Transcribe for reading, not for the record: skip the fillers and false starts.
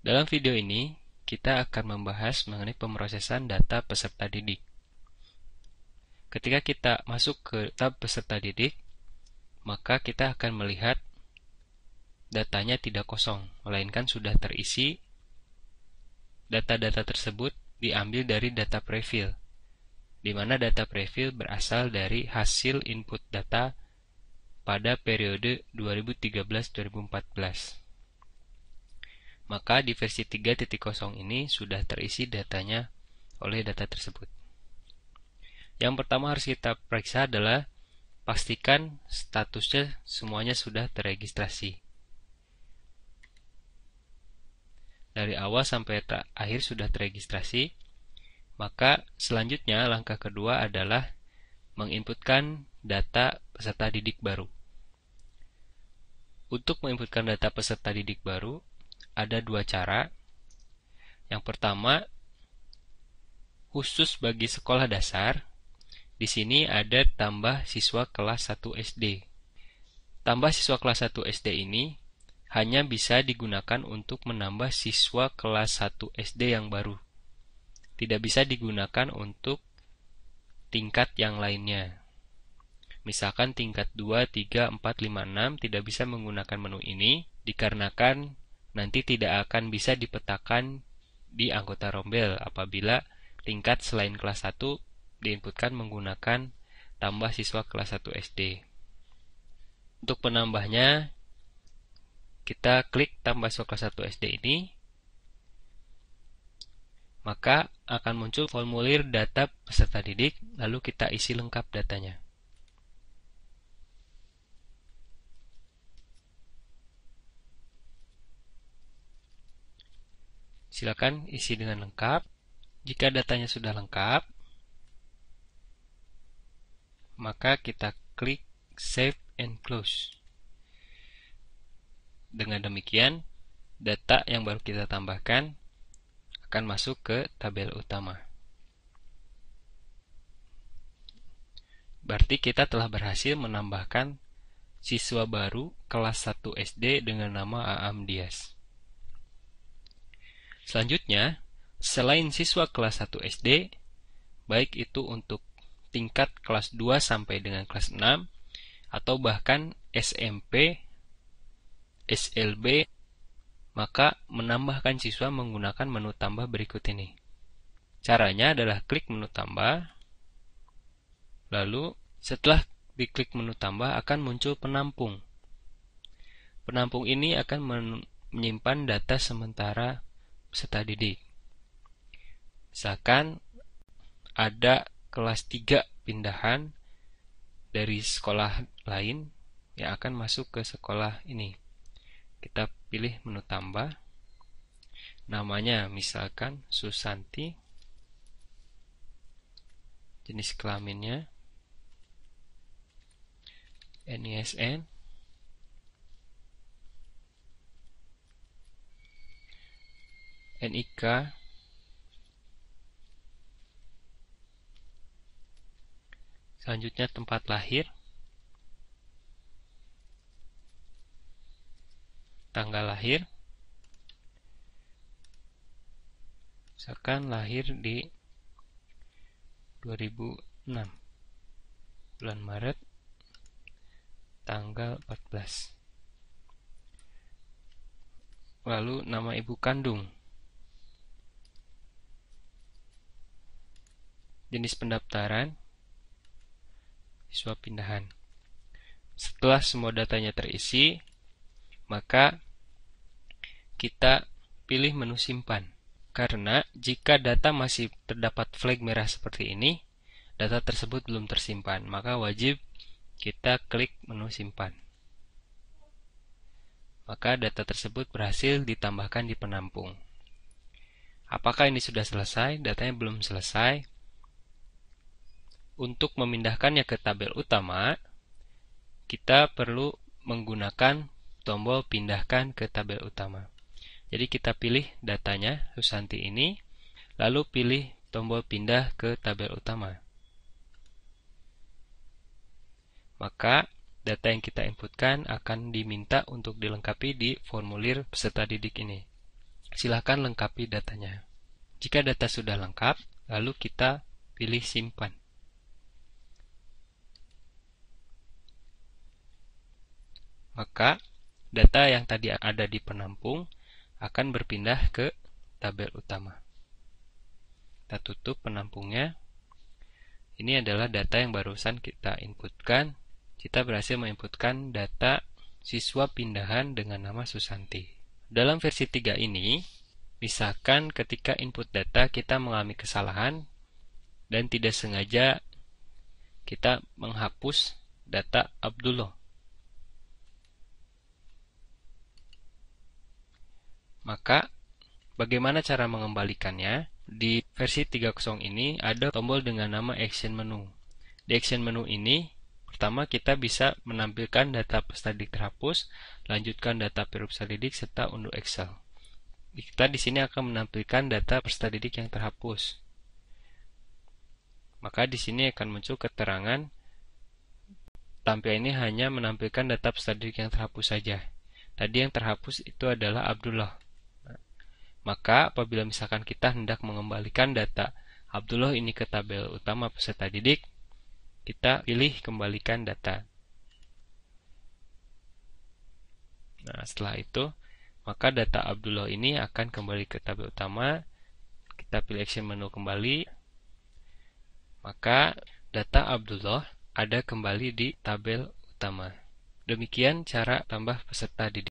Dalam video ini, kita akan membahas mengenai pemrosesan data peserta didik. Ketika kita masuk ke tab peserta didik, maka kita akan melihat datanya tidak kosong, melainkan sudah terisi. Data-data tersebut diambil dari data prefill, di mana data prefill berasal dari hasil input data pada periode 2013-2014. Maka di versi 3.0 ini sudah terisi datanya oleh data tersebut. Yang pertama harus kita periksa adalah pastikan statusnya semuanya sudah terregistrasi. Dari awal sampai akhir sudah terregistrasi, maka selanjutnya langkah kedua adalah menginputkan data peserta didik baru. Untuk menginputkan data peserta didik baru, ada dua cara. Yang pertama, khusus bagi sekolah dasar, di sini ada tambah siswa kelas 1 SD. Tambah siswa kelas 1 SD ini hanya bisa digunakan untuk menambah siswa kelas 1 SD yang baru. Tidak bisa digunakan untuk tingkat yang lainnya. Misalkan tingkat 2, 3, 4, 5, 6 tidak bisa menggunakan menu ini dikarenakan nanti tidak akan bisa dipetakan di anggota rombel apabila tingkat selain kelas 1 diinputkan menggunakan tambah siswa kelas 1 SD. Untuk penambahnya, kita klik tambah siswa kelas 1 SD ini, maka akan muncul formulir data peserta didik, lalu kita isi lengkap datanya. Silakan isi dengan lengkap. Jika datanya sudah lengkap, maka kita klik Save and Close. Dengan demikian, data yang baru kita tambahkan akan masuk ke tabel utama. Berarti kita telah berhasil menambahkan siswa baru kelas 1 SD dengan nama Aam Dias. Selanjutnya, selain siswa kelas 1 SD, baik itu untuk tingkat kelas 2 sampai dengan kelas 6, atau bahkan SMP, SLB, maka menambahkan siswa menggunakan menu tambah berikut ini. Caranya adalah klik menu tambah, lalu setelah diklik menu tambah akan muncul penampung. Penampung ini akan menyimpan data sementara peserta didik. Misalkan ada kelas 3 pindahan dari sekolah lain yang akan masuk ke sekolah ini. Kita pilih menu tambah. Namanya misalkan Susanti. Jenis kelaminnya NISN. NIK. Selanjutnya tempat lahir, tanggal lahir, misalkan lahir di 2006, bulan Maret, tanggal 14. Lalu nama ibu kandung, jenis pendaftaran, siswa pindahan. Setelah semua datanya terisi, maka kita pilih menu simpan. Karena jika data masih terdapat flag merah seperti ini, data tersebut belum tersimpan, maka wajib kita klik menu simpan. Maka data tersebut berhasil ditambahkan di penampung. Apakah ini sudah selesai? Datanya belum selesai. Untuk memindahkannya ke tabel utama, kita perlu menggunakan tombol pindahkan ke tabel utama. Jadi kita pilih datanya, Susanti ini, lalu pilih tombol pindah ke tabel utama. Maka data yang kita inputkan akan diminta untuk dilengkapi di formulir peserta didik ini. Silahkan lengkapi datanya. Jika data sudah lengkap, lalu kita pilih simpan. Maka data yang tadi ada di penampung akan berpindah ke tabel utama. Kita tutup penampungnya. Ini adalah data yang barusan kita inputkan. Kita berhasil menginputkan data siswa pindahan dengan nama Susanti. Dalam versi 3 ini, misalkan ketika input data kita mengalami kesalahan dan tidak sengaja kita menghapus data Abdullah. Maka, bagaimana cara mengembalikannya? Di versi 3.0 ini ada tombol dengan nama Action Menu. Di Action Menu ini, pertama kita bisa menampilkan data peserta didik terhapus, lanjutkan data peserta didik, serta unduh Excel. Kita di sini akan menampilkan data peserta didik yang terhapus. Maka di sini akan muncul keterangan tampilan ini hanya menampilkan data peserta didik yang terhapus saja. Tadi yang terhapus itu adalah Abdullah. Maka apabila misalkan kita hendak mengembalikan data Abdullah ini ke tabel utama peserta didik, kita pilih kembalikan data. Nah, setelah itu, maka data Abdullah ini akan kembali ke tabel utama. Kita pilih Action Menu kembali. Maka data Abdullah ada kembali di tabel utama. Demikian cara tambah peserta didik.